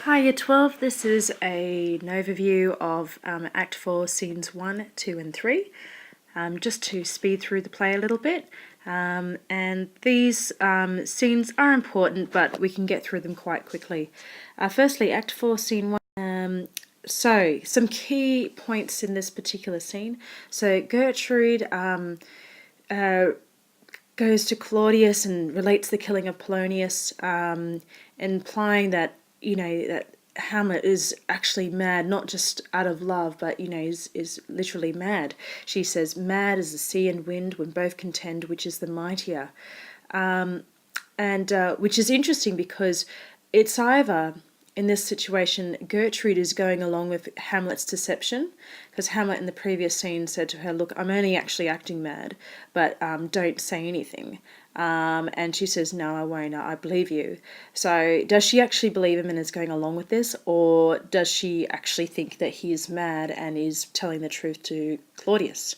Hi Year 12, this is an overview of Act 4, Scenes 1, 2 and 3, just to speed through the play a little bit. And these scenes are important, but we can get through them quite quickly. Firstly, Act 4, Scene 1. So, some key points in this particular scene. So, Gertrude goes to Claudius and relates the killing of Polonius, implying that that Hamlet is actually mad, not just out of love, but is literally mad. She says, "Mad as the sea and wind, when both contend, which is the mightier," and which is interesting because it's either, in this situation, Gertrude is going along with Hamlet's deception, because Hamlet in the previous scene said to her, "Look, I'm only actually acting mad, but don't say anything." And she says, "No, I won't, I believe you." So does she actually believe him and is going along with this, or does she actually think that he is mad and is telling the truth to Claudius?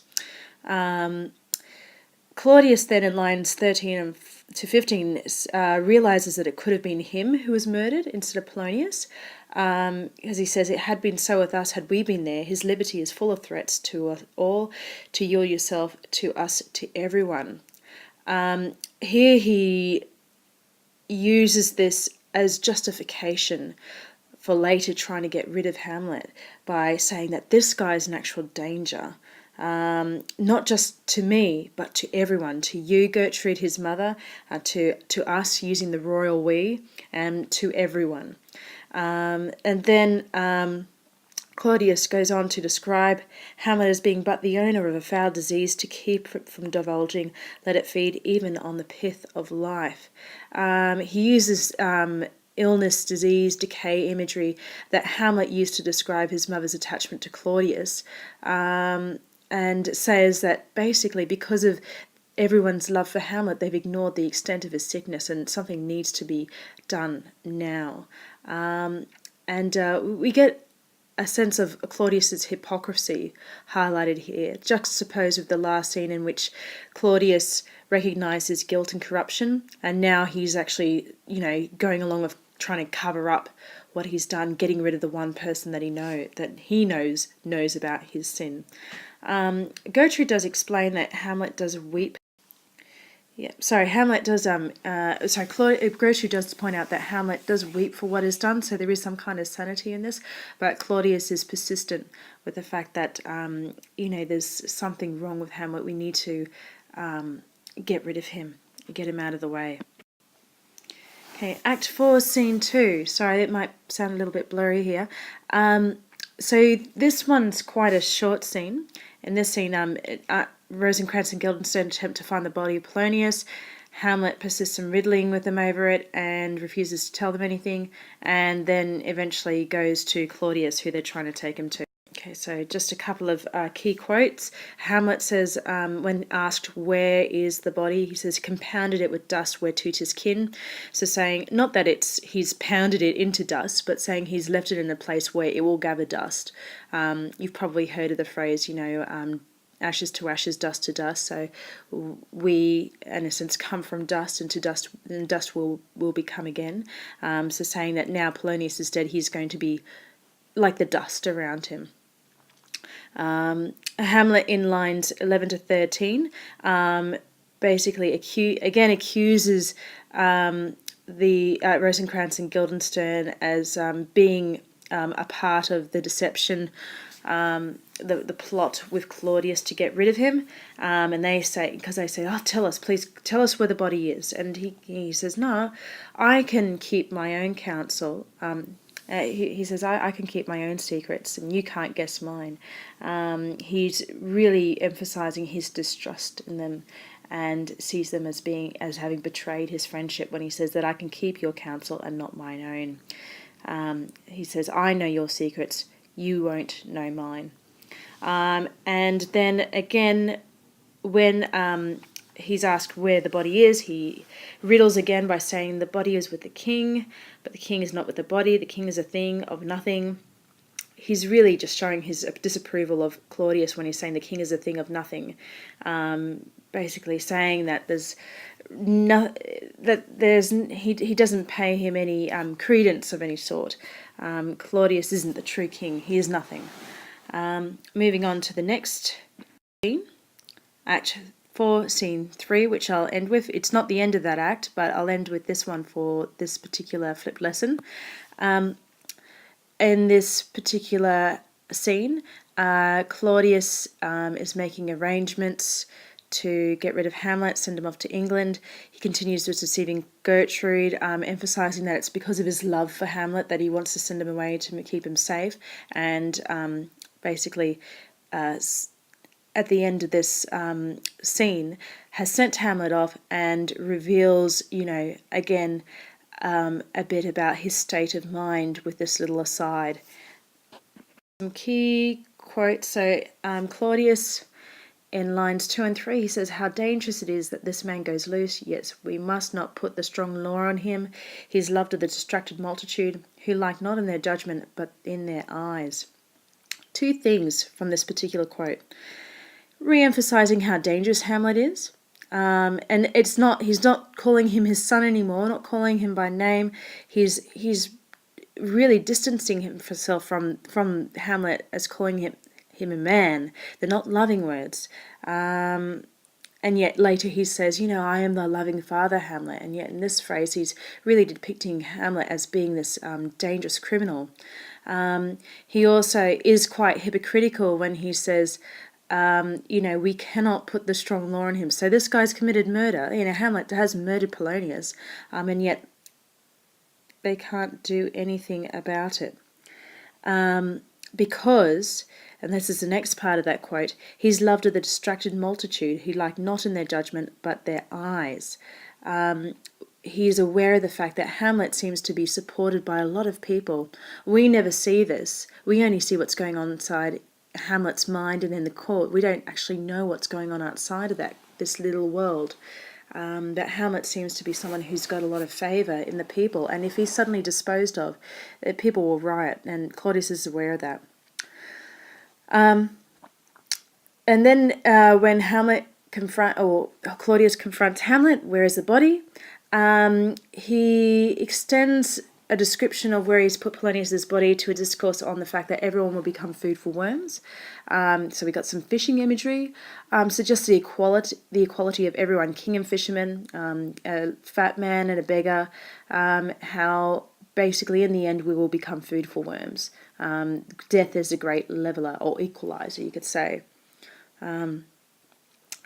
Claudius then, in lines 13 to 15, realizes that it could have been him who was murdered instead of Polonius, because he says, "It had been so with us had we been there. His liberty is full of threats to us all, to you yourself, to us, to everyone." Here he uses this as justification for later trying to get rid of Hamlet by saying that this guy is an actual danger. Not just to me, but to everyone, to you, Gertrude, his mother, to us, using the royal we, and to everyone. And then Claudius goes on to describe Hamlet as being but the owner of a foul disease to keep it from divulging, let it feed even on the pith of life. He uses illness, disease, decay imagery that Hamlet used to describe his mother's attachment to Claudius, and says that basically because of everyone's love for Hamlet, they've ignored the extent of his sickness and something needs to be done now. And we get a sense of Claudius's hypocrisy highlighted here, juxtaposed with the last scene in which Claudius recognised his guilt and corruption, and now he's actually, going along with trying to cover up what he's done, getting rid of the one person that he knows about his sin. Gertrude does explain that Hamlet does weep. Yeah, sorry, Hamlet does, Gertrude does point out that Hamlet does weep for what is done, so there is some kind of sanity in this, but Claudius is persistent with the fact that, there's something wrong with Hamlet. We need to get rid of him, get him out of the way. Okay, Act 4, Scene 2. Sorry, it might sound a little bit blurry here. So this one's quite a short scene. In this scene, Rosencrantz and Guildenstern attempt to find the body of Polonius. Hamlet persists in riddling with them over it and refuses to tell them anything, and then eventually goes to Claudius, who they're trying to take him to. Okay, so just a couple of key quotes. Hamlet says, when asked where is the body, he says, "Compounded it with dust whereto 'tis kin." So saying, not that he's pounded it into dust, but saying he's left it in a place where it will gather dust. You've probably heard of the phrase, ashes to ashes, dust to dust. So we, in a sense, come from dust into dust, and dust will become again. So saying that now Polonius is dead, he's going to be like the dust around him. Hamlet in lines 11 to 13 basically accuses the Rosencrantz and Guildenstern as being a part of the deception, the plot with Claudius to get rid of him, and they say, "Oh, please tell us where the body is," and he says, "No, I can keep my own counsel." He says, I can keep my own secrets and you can't guess mine. He's really emphasising his distrust in them and sees them as having betrayed his friendship when he says that I can keep your counsel and not mine own. He says, "I know your secrets, you won't know mine." And then again, when he's asked where the body is, he riddles again by saying the body is with the king, but the king is not with the body. The king is a thing of nothing. He's really just showing his disapproval of Claudius when he's saying the king is a thing of nothing. Basically saying that there's no, that he doesn't pay him any credence of any sort. Claudius isn't the true king. He is nothing. Moving on to the next scene, Act 4, Scene 3, which I'll end with. It's not the end of that act, but I'll end with this one for this particular flipped lesson. In this particular scene, Claudius is making arrangements to get rid of Hamlet, send him off to England. He continues with deceiving Gertrude, emphasising that it's because of his love for Hamlet that he wants to send him away to keep him safe. And basically, at the end of this scene, has sent Hamlet off and reveals, again, a bit about his state of mind with this little aside. Some key quotes. So Claudius, in lines 2 and 3, he says, "How dangerous it is that this man goes loose, yet we must not put the strong law on him. He is loved of the distracted multitude, who like not in their judgment, but in their eyes." Two things from this particular quote. Re-emphasising how dangerous Hamlet is. And he's not calling him his son anymore, not calling him by name. He's really distancing himself from Hamlet as calling him a man. They're not loving words. And yet later he says, "I am the loving father, Hamlet." And yet in this phrase he's really depicting Hamlet as being this dangerous criminal. He also is quite hypocritical when he says, we cannot put the strong law on him. So this guy's committed murder. Hamlet has murdered Polonius, and yet they can't do anything about it. Because, and this is the next part of that quote, "He's loved of the distracted multitude, who like not in their judgment, but their eyes." He is aware of the fact that Hamlet seems to be supported by a lot of people. We never see this. We only see what's going on inside Hamlet's mind and in the court. We don't actually know what's going on outside of this little world. That Hamlet seems to be someone who's got a lot of favour in the people, and if he's suddenly disposed of, people will riot, and Claudius is aware of that. And then when Claudius confronts Hamlet, "Where is the body?" He extends a description of where he's put Polonius's body to a discourse on the fact that everyone will become food for worms. So we got some fishing imagery. So just the equality of everyone, king and fisherman, a fat man and a beggar, how basically in the end we will become food for worms. Death is a great leveler or equalizer, you could say.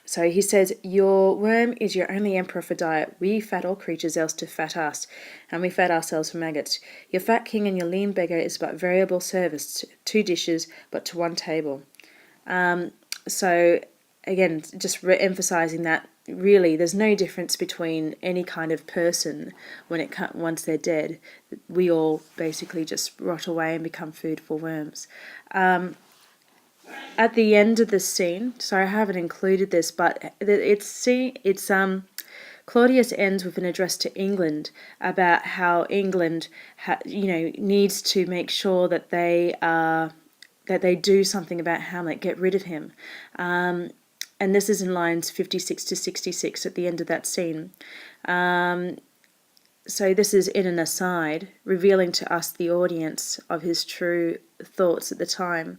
So he says, "Your worm is your only emperor for diet. We fat all creatures else to fat us, and we fat ourselves for maggots. Your fat king and your lean beggar is but variable service, 2 dishes, but to 1 table." So again, just emphasising that really there's no difference between any kind of person once they're dead. We all basically just rot away and become food for worms. At the end of the scene, so I haven't included this, but Claudius ends with an address to England about how England, needs to make sure that they do something about Hamlet, get rid of him. And this is in lines 56 to 66 at the end of that scene. So this is in an aside, revealing to us, the audience, of his true thoughts at the time.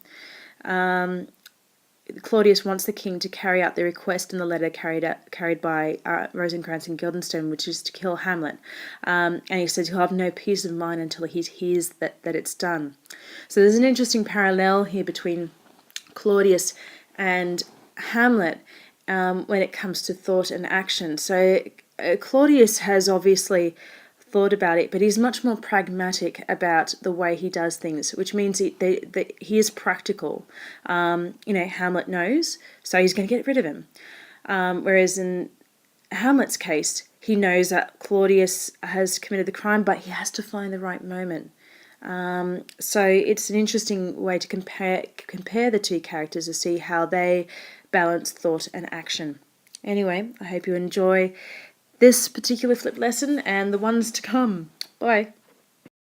Claudius wants the king to carry out the request in the letter carried by Rosencrantz and Guildenstern, which is to kill Hamlet. And he says he'll have no peace of mind until he hears that it's done. So there's an interesting parallel here between Claudius and Hamlet when it comes to thought and action. So Claudius has obviously thought about it, but he's much more pragmatic about the way he does things, which means he is practical. Hamlet knows, so he's going to get rid of him. Whereas in Hamlet's case, he knows that Claudius has committed the crime, but he has to find the right moment. So it's an interesting way to compare the two characters to see how they balance thought and action. Anyway, I hope you enjoy this particular flip lesson and the ones to come. Bye.